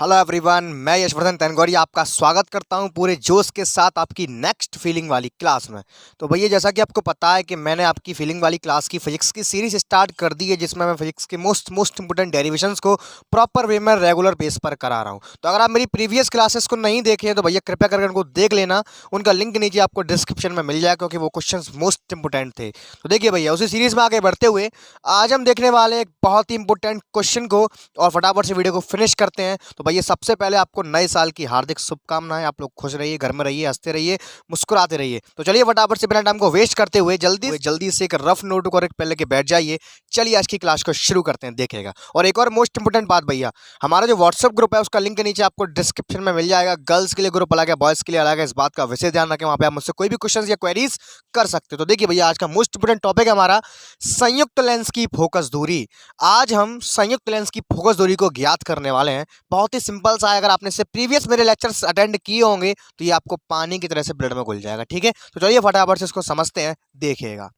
Hello everyone, मैं यशवर्धन तनगौरी आपका स्वागत करता हूं पूरे जोश के साथ आपकी नेक्स्ट फीलिंग वाली क्लास में। तो भैया जैसा कि आपको पता है कि मैंने आपकी फीलिंग वाली क्लास की फिजिक्स की सीरीज स्टार्ट कर दी है, जिसमें मैं फिजिक्स के मोस्ट इंपोर्टेंट डेरिवेशंस को प्रॉपर वे में रेगुलर बेस पर करा रहा हूं। तो अगर आप मेरी प्रीवियस क्लासेस को नहीं देखे हैं तो भैया कृपया करके उनको देख लेना। उनका लिंक नीचे आपको डिस्क्रिप्शन में मिल जाएगा, क्योंकि वो क्वेश्चन मोस्ट इंपोर्टेंट थे। तो देखिए भैया, उसी सीरीज में आगे बढ़ते हुए आज हम देखने वाले एक बहुत ही इंपॉर्टेंट क्वेश्चन को, और फटाफट से वीडियो को फिनिश करते हैं। तो भैया सबसे पहले आपको नए साल की हार्दिक शुभकामनाएं। आप लोग खुश रहिए, घर में रहिए, हंसते रहिए, मुस्कुराते रहिए। तो चलिए फटाफट से बिना टाइम को वेस्ट करते हुए जल्दी से एक रफ नोट को एक पहले के बैठ जाइए। चलिए आज की क्लास को शुरू करते हैं, देखिएगा। और एक और मोस्ट इंपोर्टेंट बात भैया, हमारा जो व्हाट्सअप ग्रुप है उसका लिंक नीचे आपको डिस्क्रिप्शन में मिल जाएगा। गर्ल्स के लिए ग्रुप अलग है, बॉयज़ के लिए अलग है। इस बात का विशेष ध्यान रखें, वहाँ पे आप मुझसे कोई भी क्वेश्चन या क्वेरीज कर सकते हो। तो देखिए भैया, आज का मोस्ट इंपोर्टेंट टॉपिक है हमारा संयुक्त लेंस की फोकस दूरी। आज हम संयुक्त लेंस की फोकस दूरी को ज्ञात करने वाले हैं। बहुत ही सिंपल सा है, अगर आपने से प्रीवियस मेरे लेक्चर्स अटेंड किए होंगे तो ये आपको पानी की तरह से ब्लड में घुल जाएगा। ठीक है, तो चलिए फटाफट से इसको समझते हैं, देखिएगा।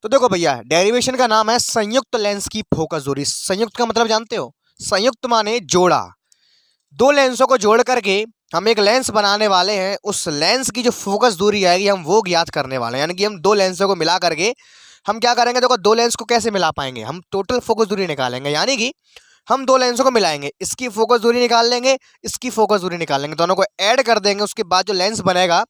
तो देखो भैया, डेरिवेशन का नाम है संयुक्त लेंस की फोकस दूरी। संयुक्त का मतलब जानते हो? संयुक्त माने जोड़ा। दो लेंसों को जोड़ करके हम एक लेंस बनाने वाले हैं। उस लेंस की जो फोकस दूरी आएगी हम वो ज्ञात करने वाले हैं। यानी कि हम दो लेंसों को मिला करके हम क्या करेंगे? देखो, दो लेंस को कैसे मिला पाएंगे? हम टोटल फोकस दूरी निकालेंगे। यानी कि हम दो लेंसों को मिलाएंगे, इसकी फोकस दूरी निकाल लेंगे, इसकी फोकस दूरी निकाल लेंगे, दोनों को ऐड कर देंगे। उसके बाद जो लेंस बनेगा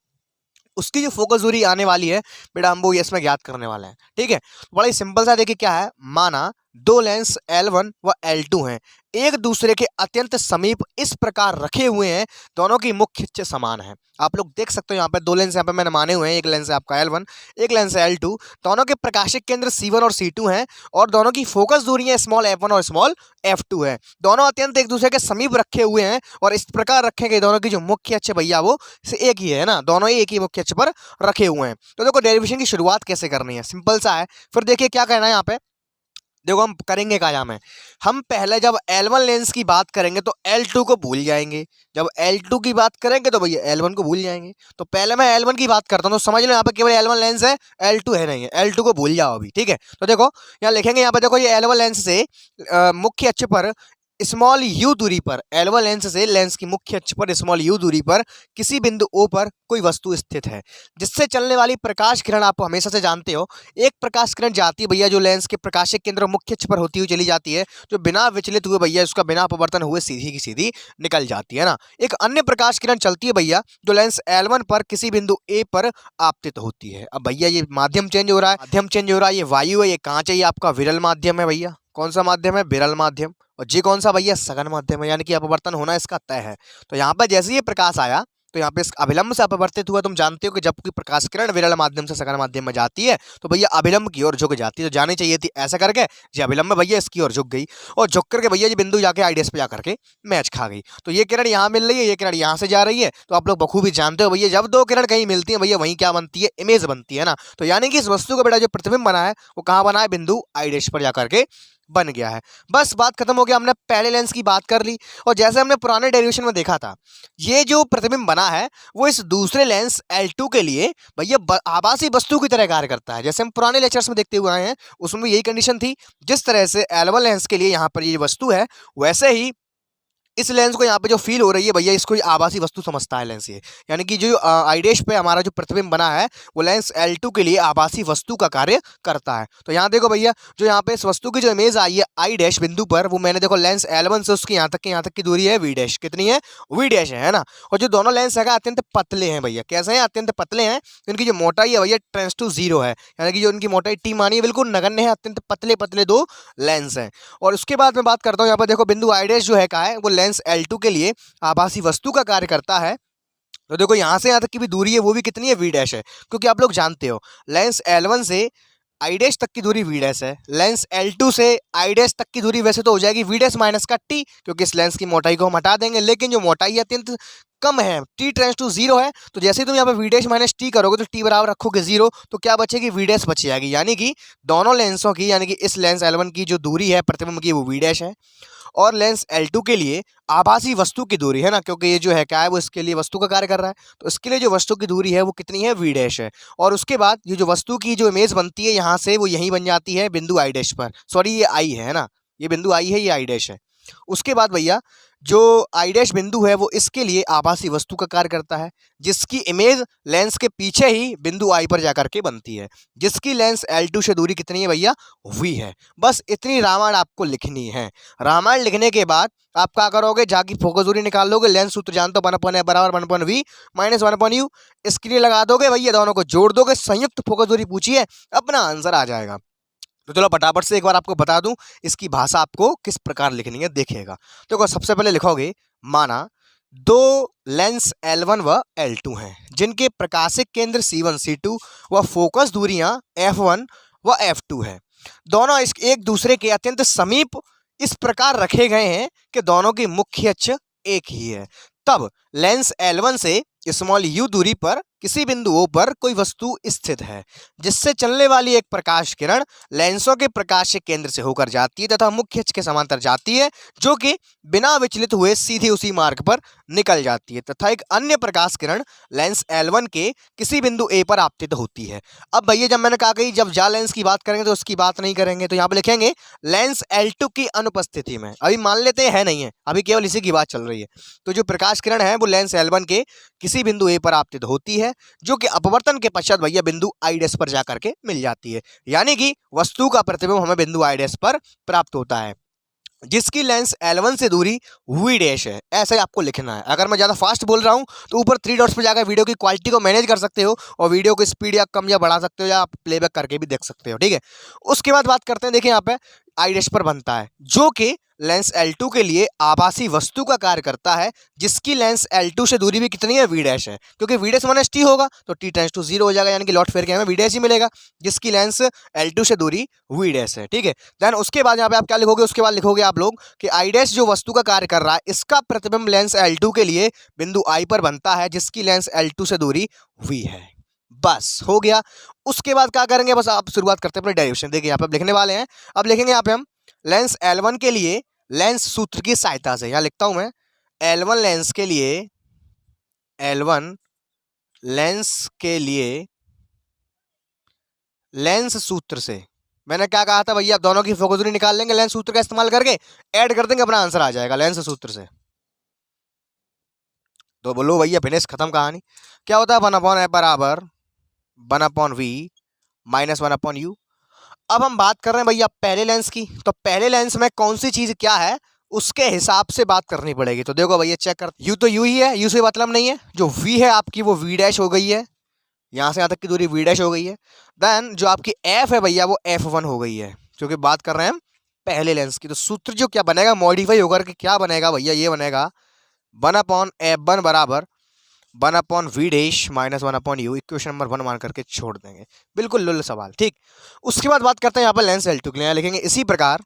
उसकी जो फोकस दूरी आने वाली है बेटा, हम वो इसमें ज्ञात करने वाले हैं। ठीक है, तो बड़ा ही सिंपल सा देखिए क्या है। माना दो लेंस L1 व L2 हैं, एक दूसरे के अत्यंत समीप इस प्रकार रखे हुए हैं, दोनों की मुख्य अक्ष समान है। आप लोग देख सकते हो यहाँ पे दो लेंस यहाँ पे मैंने माने हुए हैं। एक लेंस है आपका L1, एक लेंस है L2। दोनों के प्रकाशिक केंद्र C1 और C2 हैं, और दोनों की फोकस दूरियां स्मॉल f1 और स्मॉल f2 है। दोनों अत्यंत एक दूसरे के समीप रखे हुए हैं, और इस प्रकार रखे गए दोनों की जो मुख्य अक्ष भैया वो से एक ही है ना, दोनों ही एक ही मुख्य अक्ष पर रखे हुए हैं। तो देखो, डेरिवेशन की शुरुआत कैसे करनी है, सिंपल सा है। फिर देखिए क्या करना है यहाँ पे। देखो हम करेंगे क्या यहाँ में, हम पहले जब L1 लेंस की बात करेंगे तो L2 को भूल जाएंगे। जब L2 की बात करेंगे तो भैया L1 को भूल जाएंगे। तो पहले मैं L1 की बात करता हूँ, तो समझ लो यहाँ पे केवल L1 लेंस है, L2 है नहीं है। L2 को भूल जाओ अभी, ठीक है। तो देखो यहाँ लिखेंगे, यहाँ पे देखो ये L1 लेंस से मुख्य अक्ष पर स्मॉल u दूरी पर, L1 लेंस से लेंस की मुख्य अक्ष पर स्मॉल u दूरी पर किसी बिंदु O पर कोई वस्तु स्थित है, जिससे चलने वाली प्रकाश किरण आप हमेशा से जानते हो। एक प्रकाश किरण जाती है भैया जो लेंस के प्रकाशिक केंद्र मुख्य अक्ष पर होती हुई चली जाती है, जो बिना विचलित हुए भैया उसका बिना अपवर्तन हुए सीधी की सीधी निकल जाती है ना। एक अन्य प्रकाश किरण चलती है भैया जो लेंस L1 पर किसी बिंदु A पर आपतित होती है। अब भैया ये माध्यम चेंज हो रहा है, ये वायु है, ये कांच है, ये आपका विरल माध्यम है भैया। कौन सा माध्यम है? विरल माध्यम। और जी कौन सा भैया? सघन माध्यम है, यानी कि अपवर्तन होना इसका तय है। तो यहाँ पर जैसे ही प्रकाश आया तो यहाँ पे अभिलंब से अपवर्तित हुआ। तुम जानते हो कि जब कोई प्रकाश किरण विरल माध्यम से सघन माध्यम में जाती है तो भैया अभिलंब की ओर झुक जाती है। तो जानी चाहिए थी ऐसा करके, जी अभिलंब भैया इसकी ओर झुक गई, और झुक करके भैया जी बिंदु जाके आइडियस पे जाकर के मैच खा गई। तो ये किरण यहाँ मिल रही है, ये किरण यहाँ से जा रही है। तो आप लोग बखूबी जानते हो भैया, जब दो किरण कहीं मिलती है भैया वहीं क्या बनती है? इमेज बनती है ना। तो यानी कि इस वस्तु का बेटा जो प्रतिबिंब बना है वो कहाँ बना है? बिंदु आइडियस पर जाकर के बन गया है। बस बात खत्म हो गया। हमने पहले लेंस की बात कर ली, और जैसे हमने पुराने डेरिवेशन में देखा था, ये जो प्रतिबिंब बना है वो इस दूसरे लेंस L2 के लिए भैया आभासी वस्तु की तरह कार्य करता है। जैसे हम पुराने लेक्चर्स में देखते हुए आए हैं, उसमें यही कंडीशन थी। जिस तरह से L1 लेंस के लिए यहाँ पर ये वस्तु है, वैसे ही इस लेंस को यहाँ पे जो फील हो रही है भैया, इसको आभासी वस्तु समझता है लेंस ये। यानी कि जो आइडेश पे हमारा जो प्रतिबिंब बना है वो लेंस L2 के लिए आभासी वस्तु का कार्य करता है। तो यहाँ देखो भैया, जो यहाँ पे इस वस्तु की जो इमेज आई है आई डैश बिंदु पर, वो मैंने देखो लेंस L1 से उसकी यहाँ तक की दूरी है V डैश। कितनी है? V डैश है ना। और जो दोनों लेंस है अत्यंत पतले हैं भैया। कैसे हैं? अत्यंत पतले हैं। इनकी जो मोटाई है भैया टेंड्स टू 0 है, यानी कि जो इनकी मोटाई T मानी है बिल्कुल नगण्य है। अत्यंत पतले पतले दो लेंस हैं। और उसके बाद मैं बात करता हूँ, यहाँ पर देखो बिंदु आई डैश जो है का है वो लेंस L2 के लिए आभासी वस्तु का कार्य करता है। तो देखो यहाँ से यहाँ तक की भी दूरी है वो भी कितनी है? V डैश है। क्योंकि आप लोग जानते हो लेंस L1 से आई डैश तक की दूरी V डैश है, लेंस L2 से आई डैश तक की दूरी वैसे तो हो जाएगी V डैश माइनस का T, क्योंकि इस लेंस की मोटाई को हम हटा देंगे। लेकिन जो मोटाई है अत्यंत कम है, T टेंड्स टू 0 है। तो जैसे ही तुम यहाँ पे V डैश माइनस T करोगे तो T बराबर रखोगे 0, तो क्या बचेगी? V डैश बच जाएगी। यानी कि दोनों लेंसों की, यानी कि इस लेंस L1 की जो दूरी है प्रतिबिंब की वो V डैश है, और लेंस L2 के लिए आभासी वस्तु की दूरी है ना, क्योंकि ये जो है क्या है वो इसके लिए वस्तु का कार्य कर रहा है। तो इसके लिए जो वस्तु की दूरी है वो कितनी है? V डैश है। और उसके बाद ये जो वस्तु की जो इमेज बनती है यहाँ से वो यहीं बन जाती है बिंदु आई डैश पर। सॉरी ये आई है ना, ये बिंदु आई है, ये आई डैश है। उसके बाद भैया जो आई डैश बिंदु है वो इसके लिए आभासी वस्तु का कार्य करता है, जिसकी इमेज लेंस के पीछे ही बिंदु आई पर जाकर के बनती है, जिसकी लेंस L2 से दूरी कितनी है भैया, v है। बस इतनी रामायण आपको लिखनी है। रामायण लिखने के बाद आप क्या करोगे, जाके फोकस दूरी निकाल लोगे, लेंस सूत्र जानते हो 1/f बराबर 1/v माइनस 1/u, इसके लिए लगा दोगे भैया, दोनों को जोड़ दोगे, संयुक्त फोकस दूरी पूछिए, अपना आंसर आ जाएगा। तो चलो फटाफट से एक बार आपको बता दूं इसकी भाषा आपको किस प्रकार लिखनी है, देखिएगा। तो सबसे पहले लिखोगे, माना दो लेंस L1 व L2 हैं, जिनके प्रकाशिक केंद्र C1 C2 व फोकस दूरियां F1 व F2 है। दोनों एक दूसरे के अत्यंत समीप इस प्रकार रखे गए हैं कि दोनों की मुख्य अक्ष एक ही है। तब लेंस L1 से स्मॉल u दूरी पर किसी बिंदु O पर कोई वस्तु स्थित है, जिससे चलने वाली एक प्रकाश किरण लेंसों के प्रकाशिक केंद्र से होकर जाती है तथा मुख्य अक्ष के समांतर जाती है, जो कि बिना विचलित हुए सीधे उसी मार्ग पर निकल जाती है, तथा एक अन्य प्रकाश किरण लेंस L1 के किसी बिंदु A पर आपतित होती है। अब भैया जब मैंने कहा कि जब जा लेंस की बात करेंगे तो उसकी बात नहीं करेंगे, तो यहाँ पे लिखेंगे लेंस L2 की अनुपस्थिति में, अभी मान लेते हैं नहीं है, अभी केवल इसी की बात चल रही है। तो जो प्रकाश किरण है वो लेंस L1 के किसी बिंदु A पर आपतित होती है, जो कि अपवर्तन के पश्चात भैया बिंदु I डैश पर जाकर के मिल जाती है, यानी कि वस्तु का प्रतिबिंब हमें बिंदु I डैश पर प्राप्त होता है, जिसकी लेंस L1 से दूरी v डैश है। ऐसे ही आपको लिखना है। अगर मैं ज़्यादा फास्ट बोल रहा हूँ तो ऊपर 3 डॉट्स पर जाकर वीडियो की क्वालिटी को मैनेज कर सकते हो और वीडियो की स्पीड या कम या बढ़ा सकते हो, या आप प्लेबैक करके भी देख सकते हो, ठीक है। उसके बाद बात करते हैं, देखिए यहाँ पे आई डैश पर बनता है, जो कि लेंस L2 के लिए आभासी वस्तु का कार्य करता है, जिसकी लेंस L2 से दूरी भी कितनी है, v डैश है, क्योंकि v डैश माइनस t होगा तो t टेंड्स टू 0 हो जाएगा, यानी कि लॉट फेयर के हमें v डैश ही मिलेगा, जिसकी लेंस L2 से दूरी v डैश है, ठीक है। देन उसके बाद यहाँ पे आप क्या लिखोगे, उसके बाद लिखोगे आप लोग कि आई डैश जो वस्तु का कार्य कर रहा है, इसका प्रतिबिंब लेंस L2 के लिए बिंदु I पर बनता है, जिसकी लेंस L2 से दूरी v है। बस हो गया। उसके बाद क्या करेंगे, बस आप शुरुआत करते हैं अपने डेरिवेशन। देखिए यहाँ पे लिखने वाले हैं, अब लिखेंगे यहाँ पे हम लेंस L1 के लिए लेंस सूत्र की सहायता से, यहाँ लिखता हूं मैं L1 लेंस के लिए, L1 लेंस के लिए लेंस सूत्र से, मैंने क्या कहा था भैया, दोनों की फोकस दूरी निकाल लेंगे, लेंस सूत्र का इस्तेमाल करके ऐड कर देंगे, अपना आंसर आ जाएगा लेंस सूत्र से। तो बोलो भैया फिनिश, खत्म कहानी। क्या होता है 1/f बराबर 1/v माइनस 1/u। अब हम बात कर रहे हैं भैया पहले लेंस की, तो पहले लेंस में कौन सी चीज क्या है उसके हिसाब से बात करनी पड़ेगी। तो देखो भैया चेक कर, यू तो यू ही है, यू से मतलब नहीं है, जो v है आपकी वो v डैश हो गई है, यहाँ से यहाँ तक की दूरी v डैश हो गई है। देन जो आपकी f है भैया वो f1 हो गई है, क्योंकि बात कर रहे हैं हम पहले लेंस की। तो सूत्र जो क्या बनेगा, मॉडिफाई होकर के क्या बनेगा भैया, ये बनेगा 1/f1 बराबर 1/v dash minus 1/u, equation number 1 मान करके छोड़ देंगे, बिल्कुल लुल सवाल, ठीक। उसके बाद बात करते हैं यहाँ पर लेंस L2 के लिए, लिखेंगे इसी प्रकार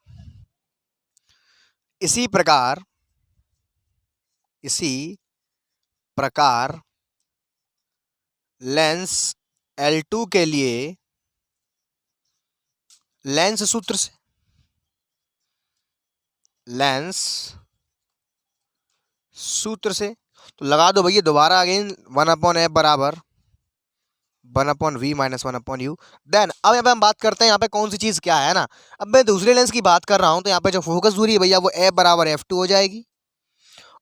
लेंस L2 के लिए लेंस सूत्र से, तो लगा दो भैया दोबारा अगेन 1/f बराबर 1/v माइनस 1/u। देन अब यहाँ पे हम बात करते हैं यहाँ पे कौन सी चीज क्या है ना। अब मैं दूसरे लेंस की बात कर रहा हूँ, तो यहाँ पे जो फोकस दूरी है भैया वो f बराबर f2 हो जाएगी,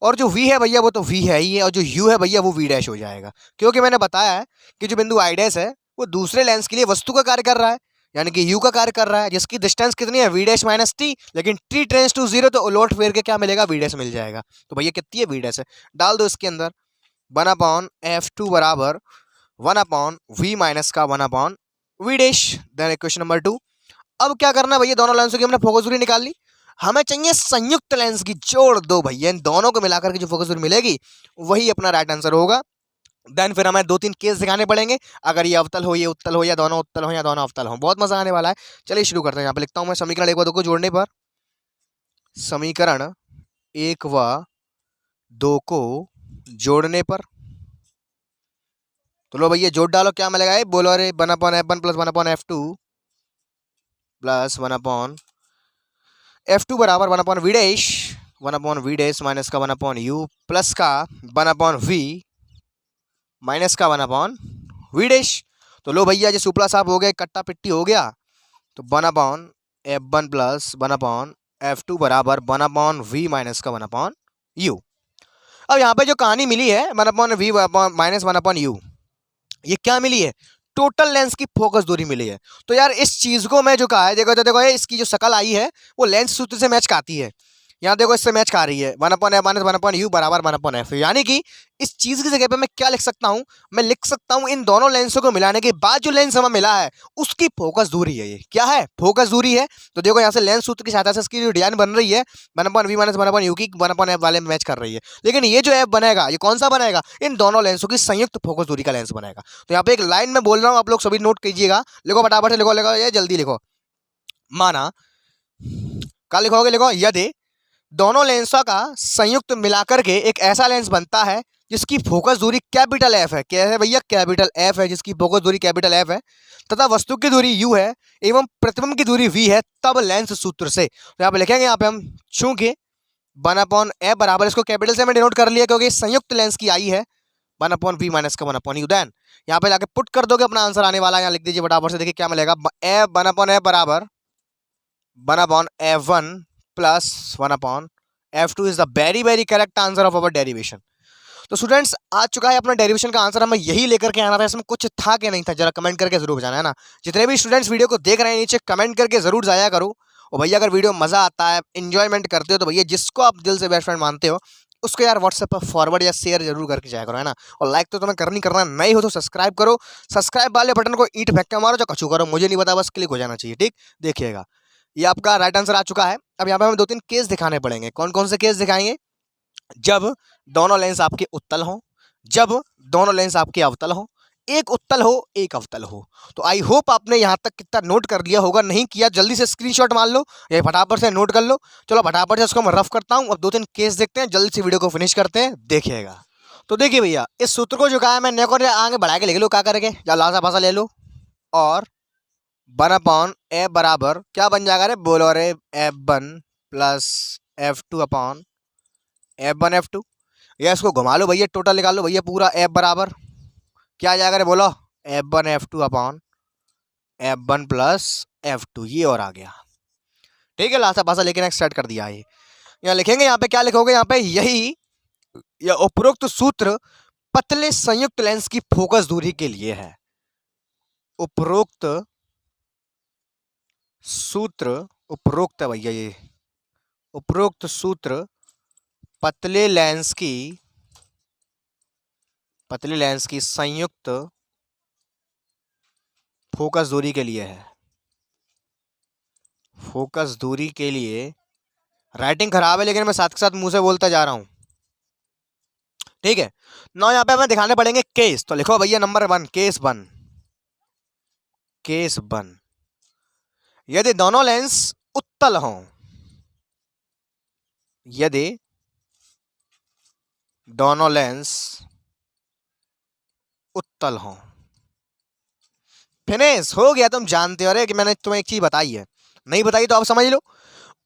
और जो v है भैया वो तो v है ही है, और जो u है भैया वो v डैश हो जाएगा, क्योंकि मैंने बताया है कि जो बिंदु I डैश है वो दूसरे लेंस के लिए वस्तु का कार्य कर रहा है, यानी कि u का कार्य कर रहा है, जिसकी डिस्टेंस कितनी है v डैश माइनस t, लेकिन t टेंड्स टू 0 तो लॉट फेयर के क्या मिलेगा, v डैश मिल जाएगा। तो भैया कितनी है v डैश है, डाल दो इसके अंदर 1/f2 बराबर 1/v माइनस का 1/v dash. Then equation number 2। अब क्या करना है भैया, दोनों लेंसों की हमने फोकस दूरी निकाल ली, हमें चाहिए संयुक्त लेंस की, जोड़ दो भैया, इन दोनों को मिलाकर के जो फोकस दूरी मिलेगी वही अपना राइट आंसर होगा। देन फिर हमें 2-3 केस दिखाने पड़ेंगे, अगर ये अवतल हो, ये उत्तल हो, या दोनों उत्तल हो या दोनों अवतल हो, बहुत मजा आने वाला है। चलिए शुरू करते हैं। यहाँ पे लिखता हूँ मैं समीकरण 1 व 2 को जोड़ने पर, समीकरण 1 व 2 को जोड़ने पर, तो लो भैया जोड़ डालो, क्या मिलेगा, ये बोलो, अरे 1/f1 plus 1/f2 plus 1/f2 बराबर 1/v dash, 1/v dash minus का 1/u प्लस का 1/v माइनस का 1/v डैश। तो लो भैया जो सुपला साफ हो गया, कट्टा पिट्टी हो गया, तो 1/f1 प्लस 1/f2 बराबर 1/v माइनस का 1/v यू। अब यहाँ पे जो कहानी मिली है 1/v माइनस 1/u, ये क्या मिली है? टोटल लेंस की फोकस दूरी मिली है। तो यार इस चीज को मैं जो कहा है, देखो तो देखो ये इसकी जो शकल आई है वो लेंस सूत्र से मैच खाती है। यहाँ देखो इससे मैच खा रही है 1/f माइनस 1/u बराबर 1/f। यानी कि इस चीज की जगह पे मैं क्या लिख सकता हूँ? मैं लिख सकता हूँ इन दोनों लेंसों को मिलाने के बाद जो लेंस हमें मिला है उसकी फोकस दूरी है। ये क्या है? फोकस दूरी है। तो देखो यहाँ से लेंस सूत्र की सहायता से इसकी जो डिजाइन बन रही है 1/v माइनस 1/u की 1/f वाले में मैच कर रही है। लेकिन ये जो एफ बनेगा ये कौन सा बनेगा? इन दोनों लेंसों की संयुक्त फोकस दूरी का लेंस बनेगा। तो यहाँ पे एक लाइन में बोल रहा हूँ, आप लोग सभी नोट कीजिएगा, लिखो फटाफट से, लिखो लिखो ये जल्दी लिखो। माना क्या लिखोगे? लिखो, यदि दोनों लेंसों का संयुक्त मिलाकर के एक ऐसा लेंस बनता है जिसकी फोकस दूरी कैपिटल एफ है। क्या है भैया? कैपिटल एफ है, जिसकी फोकस दूरी कैपिटल एफ है तथा वस्तु की दूरी यू है एवं प्रतिबिंब की दूरी वी है, तब लेंस सूत्र से। तो यहाँ पे लिखेंगे, यहाँ पे हम चूंकि 1/f बराबर, इसको कैपिटल से मैं डिनोट कर लिया क्योंकि संयुक्त लेंस की आई है 1/v माइनस का 1/u। देन यहाँ पे जाके पुट कर दोगे, अपना आंसर आने वाला है। यहाँ लिख दीजिए फटाफट से, देखिए क्या मिलेगा। 1/f बराबर 1/f1 plus 1/f2 is the very very correct answer of our derivation. तो स्टूडेंट्स आ चुका है अपना डेरिवेशन का आंसर। हमें यही लेकर के आना था, इसमें कुछ था कि नहीं था, जरा कमेंट करके जरूर बताना है ना। जितने भी स्टूडेंट्स वीडियो को देख रहे हैं नीचे कमेंट करके जरूर जाया करो। और भैया अगर वीडियो मजा आता है, इंजॉयमेंट करते हो, तो भैया जिसको आप दिल से बेस्ट फ्रेंड मानते हो उसको यार व्हाट्सएप पर फॉरवर्ड या शेयर जरूर करके जाया करो, है ना। और लाइक तो तुम्हें करनी करना, नहीं हो तो सब्सक्राइब करो। सब्सक्राइब वाले बटन को ईंट फेंक के मारो, जो कछू करो मुझे नहीं पता, बस क्लिक हो जाना चाहिए, ठीक। देखिएगा ये आपका राइट आंसर आ चुका है। अब यहाँ पे हमें 2-3 केस दिखाने पड़ेंगे। कौन कौन से केस दिखाएंगे? जब दोनों लेंस आपके उत्तल हो, जब दोनों लेंस आपके अवतल हो, एक उत्तल हो एक अवतल हो। तो आई होप आपने यहाँ तक कितना नोट कर लिया होगा। नहीं किया जल्दी से स्क्रीनशॉट मार लो, ये फटाफट से नोट कर लो। चलो फटाफट से इसको मैं रफ करता हूँ। अब 2-3 केस देखते हैं, जल्दी से वीडियो को फिनिश करते हैं, देखिएगा। तो देखिए भैया, इस सूत्र को जो कहा है मैं नेक और आगे बढ़ा के लिख लो, क्या करेंगे, या लासा भाषा ले लो। और 1/f बराबर क्या बन जाएगा रे, बोलो रे, f1 प्लस f2 या इसको घुमा लो भैया, टोटल निकाल लो भैया पूरा। f बराबर क्या आ जाएगा रे, बोलो, f1 प्लस f2, ये और आ गया, ठीक है। लासा पासा लेकिन एक सेट कर दिया है। यहाँ लिखेंगे, यहाँ पे क्या लिखोगे? यहाँ पे यही या उपरोक्त सूत्र पतले संयुक्त लेंस की फोकस दूरी के लिए है। उपरोक्त सूत्र, उपरोक्त है भैया, ये उपरोक्त सूत्र पतले लेंस की संयुक्त फोकस दूरी के लिए है। फोकस दूरी के लिए, राइटिंग खराब है लेकिन मैं साथ के साथ मुंह से बोलता जा रहा हूं, ठीक है ना। यहाँ पे हमें दिखाने पड़ेंगे केस। तो लिखो भैया नंबर 1, केस 1, यदि दोनों लेंस उत्तल हों, यदि दोनों लेंस उत्तल हों। फिनिश हो गया। तुम जानते हो रे कि मैंने तुम्हें एक चीज बताई है, नहीं बताई तो आप समझ लो।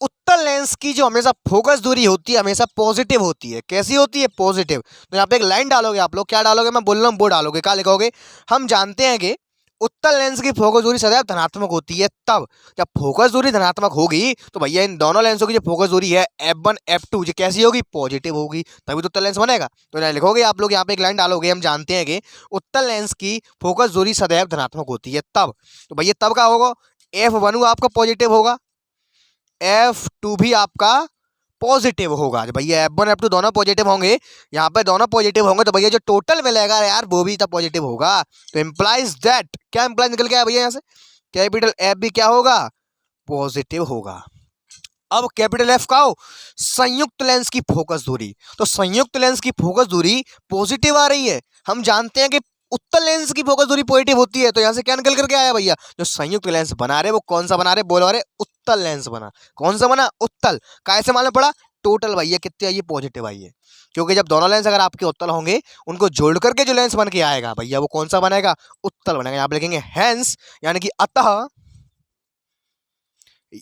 उत्तल लेंस की जो हमेशा फोकस दूरी होती है हमेशा पॉजिटिव होती है। कैसी होती है? पॉजिटिव। तो यहाँ पे एक लाइन डालोगे आप लोग, क्या डालोगे मैं बोल रहा हूँ वो डालोगे। क्या लिखोगे? हम जानते हैं कि उत्तल लेंस की फोकस दूरी सदैव धनात्मक होती है। तब जब फोकस दूरी धनात्मक होगी तो भैया इन दोनों लेंसों की जो फोकस दूरी है f1 f2 जो कैसी होगी? पॉजिटिव होगी, तभी तो उत्तल लेंस बनेगा। तो यहाँ लिखोगे आप लोग, यहाँ पे एक लाइन डालोगे, हम जानते हैं कि उत्तल लेंस की फोकस दूरी सदैव धनात्मक होती है। तब तो भैया तब क्या होगा? f1 आपका पॉजिटिव होगा, f2 भी आपका पॉजिटिव होगा। भैया f1 f2 दोनों पॉजिटिव होंगे, यहाँ पे दोनों पॉजिटिव होंगे, तो भैया जो टोटल मिलेगा यार वो भी तब पॉजिटिव होगा। तो इंप्लाइज दैट, क्या इंप्लाइज निकल गया भैया यहाँ से? कैपिटल F भी क्या होगा? पॉजिटिव होगा। अब कैपिटल F का हो संयुक्त लेंस की फोकस दूरी, तो संयुक्त लेंस की फोकस दूरी पॉजिटिव आ रही है। हम जानते हैं कि उत्तल लेंस की फोकस दूरी पॉजिटिव होती है। तो यहाँ से क्या निकल करके आया भैया? जो संयुक्त लेंस बना रहे वो कौन सा बना रहे? बोलो अरे उत्तल लेंस बना। कौन सा बना? उत्तल। कैसे मालूम पड़ा? टोटल भैया कितने आई है? पॉजिटिव आई है। क्योंकि जब दोनों लेंस अगर आपके उत्तल होंगे उनको जोड़ करके जो लेंस बन के आएगा भैया वो कौन सा बनेगा? उत्तल बनेगा। यहाँ पे लिखेंगे हैंस, यानी कि अतः।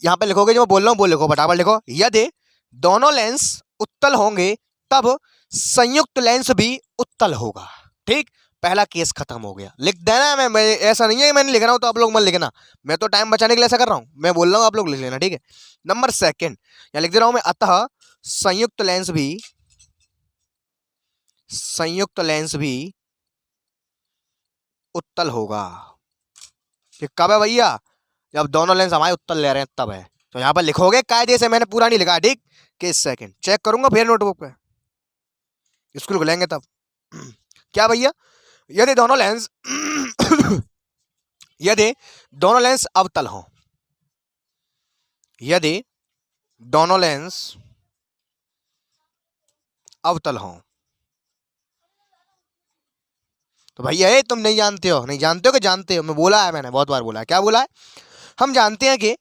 यहाँ पे लिखोगे जो मैं बोल रहा हूँ वो लिखो, फटाफट लिखो। यदि दोनों लेंस उत्तल होंगे तब संयुक्त लेंस भी उत्तल होगा। ठीक, पहला केस खत्म हो गया। लिख देना, मैं ऐसा नहीं है कि मैं नहीं लिख रहा हूं तो आप लोग मत लिखना, मैं तो टाइम बचाने के लिए ऐसा कर रहा हूं। मैं बोल रहा हूं आप लोग लिख लेना, ठीक है। नंबर 2 यहाँ लिख दे रहा हूं मैं, अतः संयुक्त लेंस भी संयुक्त लेंस भी उत्तल होगा। ये कब है भैया? जब दोनों लेंस हमारे उत्तल ले रहे हैं तब है। तो यहां पर लिखोगे कायदे से, मैंने पूरा नहीं लिखा, ठीक? किस सेकंड चेक करूंगा फिर नोटबुक पे, स्कूल खुलेंगे तब। क्या भैया? यदि दोनों लेंस यदि दोनों लेंस अवतल हों, यदि दोनों लेंस अवतल हों, तो भैया ये तुम नहीं जानते हो, नहीं जानते हो कि जानते हो? मैं बोला है, मैंने बहुत बार बोला है। क्या बोला है? हम जानते हैं कि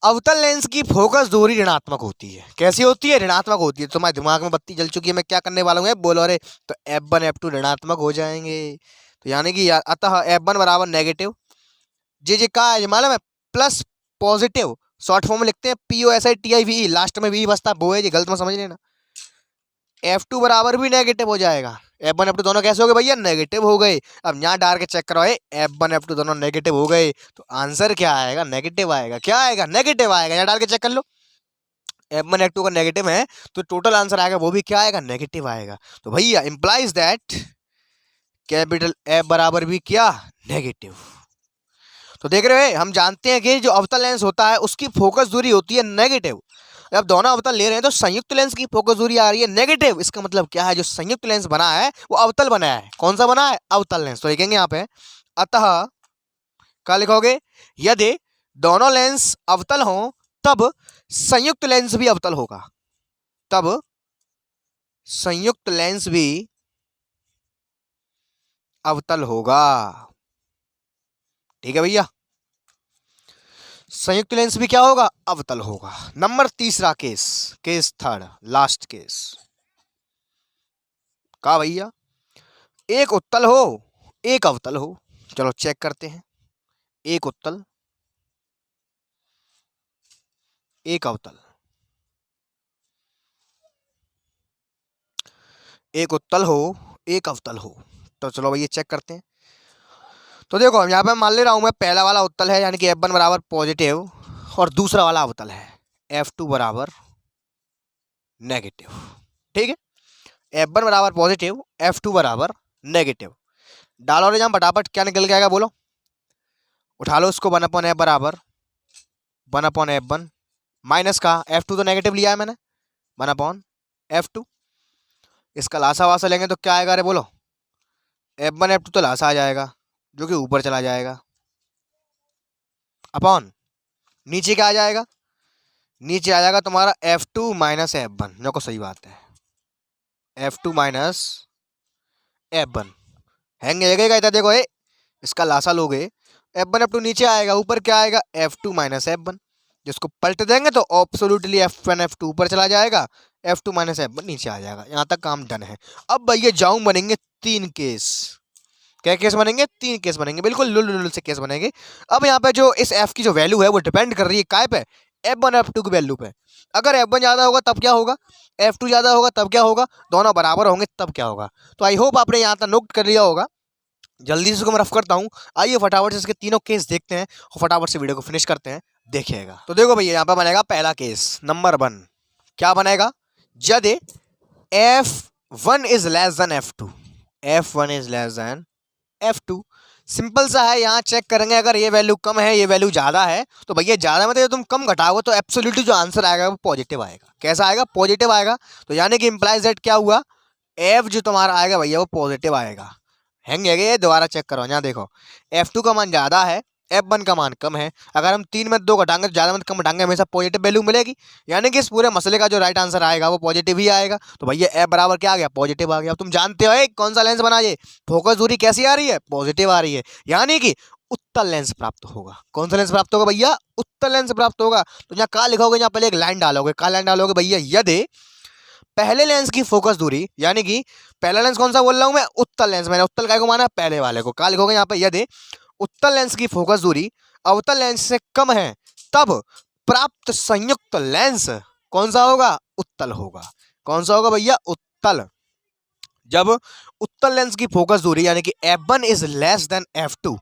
अवतल लेंस की फोकस दूरी ऋणात्मक होती है। कैसी होती है? ऋणात्मक होती है। तुम्हारे दिमाग में बत्ती जल चुकी है, मैं क्या करने वाला हूँ? बोलो अरे, तो F1 F2 ऋणात्मक हो जाएंगे। तो यानी कि अतः F1 बराबर नेगेटिव, जे का है मालूम है, प्लस पॉजिटिव, शॉर्ट फॉर्म में लिखते हैं POSITIVE, लास्ट में भी बसता वो है, जी गलत मत समझ लेना। F2 बराबर भी नेगेटिव हो जाएगा। F1 F2 दोनों कैसे हो गए भैया? नेगेटिव हो गए। अब यहाँ डाल के चेक करो, F1 F2 दोनों नेगेटिव हो गए, तो आंसर क्या आएगा? नेगेटिव आएगा। क्या आएगा? नेगेटिव आएगा। यहाँ डाल के चेक कर लो, F1 F2 का नेगेटिव है तो टोटल आंसर आएगा वो भी क्या आएगा? नेगेटिव आएगा। तो भैया इंप्लाइज दैट कैपिटल F बराबर भी क्या? नेगेटिव। तो देख रहे हो, हम जानते हैं कि जो अवतल लेंस होता है उसकी फोकस दूरी होती है नेगेटिव। जब दोनों अवतल ले रहे हैं तो संयुक्त लेंस की फोकस दूरी आ रही है नेगेटिव। इसका मतलब क्या है? जो संयुक्त लेंस बना है वो अवतल बना है। कौन सा बना है? अवतल लेंस। तो लिखेंगे यहाँ पे, अतः क्या लिखोगे? यदि दोनों लेंस अवतल हों तब संयुक्त लेंस भी अवतल होगा, तब संयुक्त लेंस भी अवतल होगा। ठीक है भैया, संयुक्त लेंस भी क्या होगा? अवतल होगा। नंबर तीसरा case, case third, last case. का भैया? एक उत्तल हो, एक अवतल हो। चलो चेक करते हैं। एक उत्तल, एक अवतल, एक उत्तल हो, एक अवतल हो। तो चलो भैया चेक करते हैं। तो देखो यहाँ पे मान ले रहा हूं मैं, पहला वाला उत्तल है यानी कि F1 बराबर पॉजिटिव, और दूसरा वाला अवतल है F2 बराबर नेगेटिव। ठीक है, F1 बराबर पॉजिटिव, F2 बराबर नेगेटिव। डालो रे जहाँ फटाफट, क्या निकल के आएगा बोलो? उठा लो उसको। 1/F बराबर 1/F1 माइनस का F2 तो नेगेटिव लिया है मैंने, 1/F2। इसका लासा वासा लेंगे तो क्या आएगा? अरे बोलो, F1 F2 तो लासा आ जाएगा जो कि ऊपर चला जाएगा, अपॉन नीचे क्या आ जाएगा? नीचे आ जाएगा तुम्हारा F2 माइनस F1। जो को सही बात है, F2 माइनस F1 हैंग लगेगा इधर। देखो इसका लासा लोगे, F1 F2 नीचे आएगा, ऊपर क्या आएगा? F2 minus F1। जिसको पलट देंगे तो एब्सोल्युटली F1 F2 ऊपर चला जाएगा, F2 माइनस F1 नीचे आ जाएगा। यहाँ तक काम डन है। अब भैया जाऊं बनेंगे 3 केस। क्या केस बनेंगे? 3 केस बनेंगे, बिल्कुल लुल लुल से केस बनेंगे। अब यहाँ पे जो इस F की जो वैल्यू है वो डिपेंड कर रही है काय पे? F1 F2 की वैल्यू पे। अगर F1 ज्यादा होगा तब क्या होगा? F2 ज्यादा होगा तब क्या होगा? दोनों बराबर होंगे तब क्या होगा? तो आई होप आपने यहाँ तक नोट कर लिया होगा। जल्दी से इसको मैं रफ करता हूँ। आइए फटाफट से इसके तीनों केस देखते हैं और फटाफट से वीडियो को फिनिश करते हैं। देखिएगा। तो देखो भैया यहाँ पे बनेगा पहला केस नंबर 1। क्या बनेगा? यदि F1 is less than F2, F1 is less than F2। Simple सा है, यहाँ चेक करेंगे अगर ये वैल्यू कम है ये वैल्यू ज्यादा है तो भैया ज्यादा में तो तुम कम घटाओगे तो एब्सोल्युटली जो आंसर आएगा वो पॉजिटिव आएगा। कैसा आएगा? पॉजिटिव आएगा। तो यानी कि इंप्लाइज दैट क्या हुआ? F जो तुम्हारा आएगा भैया वो पॉजिटिव आएगा। हैंग है ये, दोबारा चेक करो। यहाँ देखो F2 का मान ज़्यादा है, F1 का मान कम है। अगर हम 3 में 2 घटाएंगे तो ज़्यादा में कम घटाएंगे हमेशा पॉजिटिव वैल्यू मिलेगी। यानी कि इस पूरे मसले का जो राइट आंसर आएगा वो पॉजिटिव ही आएगा। तो भैया F बराबर क्या आ गया? पॉजिटिव आ गया। अब तुम जानते हो कौन सा लेंस बना, ये फोकस दूरी कैसी आ रही है? पॉजिटिव आ रही है। यानी कि उत्तल लेंस प्राप्त होगा। कौन सा लेंस प्राप्त होगा भैया? उत्तल लेंस प्राप्त होगा। तो यहाँ क्या लिखोगे? यहाँ पहले एक लाइन डालोगे। क्या लाइन डालोगे भैया? यदि पहले लेंस की फोकस दूरी, यानी कि पहला लेंस कौन सा बोल रहा हूं मैं? उत्तल लेंस। मैंने उत्तल काय को माना? पहले वाले को। क्या लिखोगे यहाँ पे? यदि उत्तल लेंस की फोकस दूरी अवतल लेंस से कम है तब प्राप्त संयुक्त लेंस कौन सा होगा? उत्तल होगा। कौन सा होगा भैया? उत्तल। जब उत्तल लेंस की फोकस दूरी यानी कि F1 is less than F2,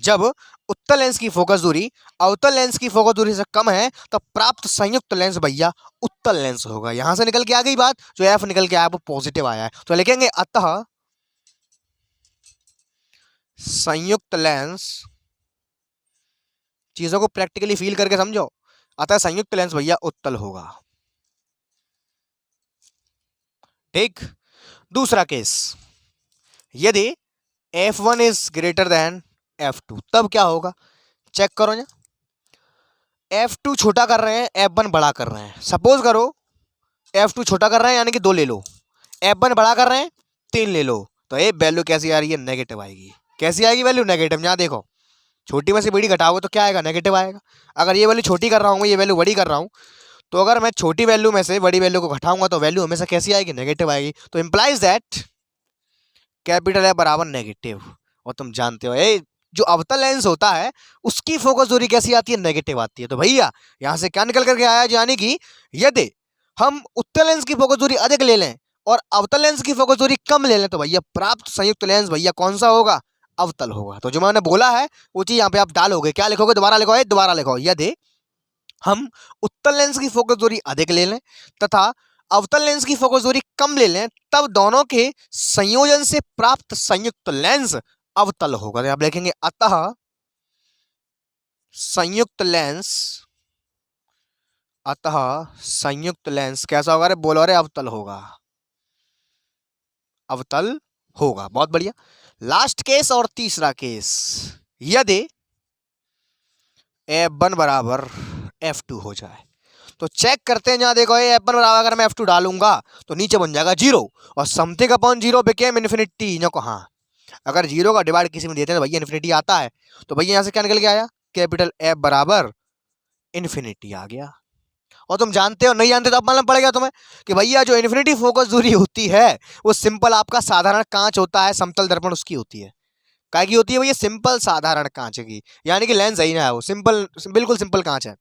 जब उत्तल लेंस की फोकस दूरी अवतल लेंस की फोकस दूरी से कम है तो प्राप्त संयुक्त लेंस भैया उत्तल लेंस होगा। यहां से निकल के आ गई बात, जो F निकल के आया वो पॉजिटिव आया है। तो लिखेंगे अतः संयुक्त लेंस, चीजों को प्रैक्टिकली फील करके समझो, अतः संयुक्त लेंस भैया उत्तल होगा। ठीक। दूसरा केस, यदि F1 is greater than F2 तब क्या होगा, चेक करो ना। F2 छोटा कर रहे हैं, F1 बड़ा कर रहे हैं। सपोज करो F2 छोटा कर रहे हैं यानी कि 2 ले लो, F1 बड़ा कर रहे हैं 3 ले लो, तो ये वैल्यू कैसी आ रही है, नेगेटिव आएगी। कैसी आएगी वैल्यू, नेगेटिव। यहाँ देखो छोटी में से बड़ी घटाओगे तो क्या आएगा, नेगेटिव आएगा। अगर ये वैल्यू छोटी कर रहा हूँ, ये वैल्यू बड़ी कर रहा हूँ, तो अगर मैं छोटी वैल्यू में से बड़ी वैल्यू को घटाऊंगा तो वैल्यू हमेशा कैसी आएगी, नेगेटिव आएगी। तो इंप्लाइज दैट कैपिटल F बराबर नेगेटिव। और तुम जानते हो जो अवतल लेंस होता है उसकी फोकस दूरी कैसी आती है, नेगेटिव आती है। तो भैया यहां से क्या निकल करके आया, यानी कि यदि हम उत्तल लेंस की फोकस दूरी अधिक ले लें और अवतल लेंस की फोकस दूरी कम ले लें तो भैया प्राप्त संयुक्त लेंस भैया कौन सा होगा, अवतल होगा। तो जो मैंने बोला है वो चीज यहाँ पे आप डालोगे, क्या लिखोगे, दोबारा लिखो, दोबारा लिखो। यदि हम उत्तल लेंस की फोकस दूरी अधिक ले लें तथा अवतल लेंस की फोकस दूरी कम ले लें तब दोनों के संयोजन से प्राप्त संयुक्त लेंस अवतल होगा। तो आप लिखेंगे अतः संयुक्त लेंस, अतः संयुक्त लेंस कैसा होगा, रे बोलो रे, अवतल होगा, अवतल होगा। बहुत बढ़िया। लास्ट केस और तीसरा केस, यदि F1 बराबर F2 हो जाए तो चेक करते हैं। जहां देखो F1 बराबर अगर मैं F2 डालूंगा तो नीचे बन जाएगा 0 और something upon 0 became infinity. No हाँ, अगर 0 का डिवाइड किसी में देते हैं तो भैया इन्फिनिटी आता है। तो भैया यहां से क्या निकल के आया, कैपिटल F बराबर इन्फिनिटी आ गया। और तुम जानते हो, नहीं जानते तो अब मालूम पड़ेगा तुम्हें कि भैया जो इन्फिनिटी फोकस दूरी होती है वो सिंपल आपका साधारण कांच होता है, समतल दर्पण उसकी होती है। काय की होती है भैया, सिंपल साधारण कांच की, यानी कि लेंस ही ना है वो, सिंपल बिल्कुल सिंपल कांच है।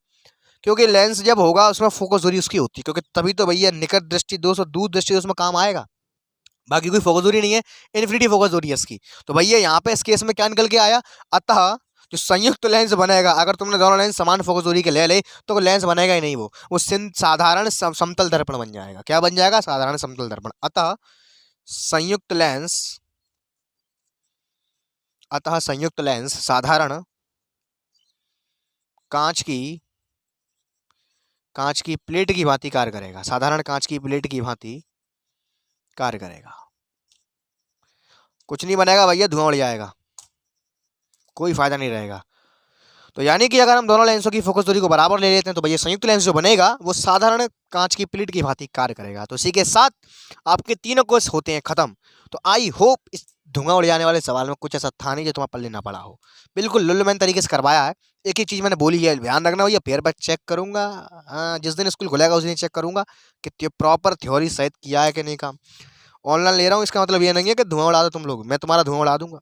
क्योंकि लेंस जब होगा उसमें फोकस दूरी उसकी होती है, क्योंकि तभी तो भैया निकट दृष्टि दोष और दूर दृष्टि दोष में काम आएगा। बाकी कोई फोकस दूरी नहीं है, इन्फिनिटी फोकस दूरी है इसकी। तो भैया यहाँ पे इस केस में क्या निकल के आया, अतः जो संयुक्त लेंस बनेगा, अगर तुमने दोनों लेंस समान फोकस दूरी के ले तो लेंस बनेगा ही नहीं, वो साधारण समतल दर्पण बन जाएगा। क्या बन जाएगा, साधारण समतल दर्पण। अतः संयुक्त लेंस, अतः संयुक्त लेंस साधारण कांच की प्लेट की भांति कार्य करेगा, साधारण कांच की प्लेट की भांति कार्य करेगा। कुछ नहीं बनेगा भैया, धुआं उड़ जाएगा, कोई फायदा नहीं रहेगा। तो यानी कि अगर हम दोनों लेंसों की फोकस दूरी को बराबर ले लेते हैं तो भैया संयुक्त लेंस जो बनेगा वो साधारण कांच की प्लेट की भांति कार्य करेगा। तो इसी के साथ आपके तीनों कोर्स होते हैं खत्म। तो आई होप इस धुआं उड़ जाने वाले सवाल में कुछ ऐसा था नहीं जो तुम्हें पढ़ लेना पड़ा हो। बिल्कुल लुल्लुमैन तरीके से करवाया है। एक ही चीज़ मैंने बोली है, ध्यान रखना भैया, पेयर पर चेक करूंगा, जिस दिन स्कूल खुलेगा उस दिन चेक करूंगा कि प्रॉपर थ्योरी सहित किया है कि नहीं काम। ऑनलाइन ले रहा हूँ इसका मतलब ये नहीं है कि धुआं उड़ा दो तुम लोग, मैं तुम्हारा धुआं उड़ा दूंगा।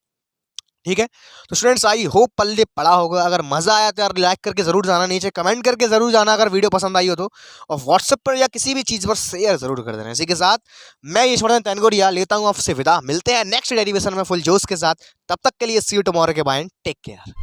ठीक है, तो स्टूडेंट्स आई होप पल्ले पड़ा होगा। अगर मजा आया तो यार लाइक करके जरूर जाना, नीचे कमेंट करके जरूर जाना अगर वीडियो पसंद आई हो तो, और व्हाट्सएप पर या किसी भी चीज पर शेयर जरूर कर देना। इसी के साथ मैं यशवर्धन तैनगोरिया लेता हूं आपसे विदा। मिलते हैं नेक्स्ट डेरिवेशन में फुल जोश के साथ। तब तक के लिए सी यू टुमारो के बाय, टेक केयर।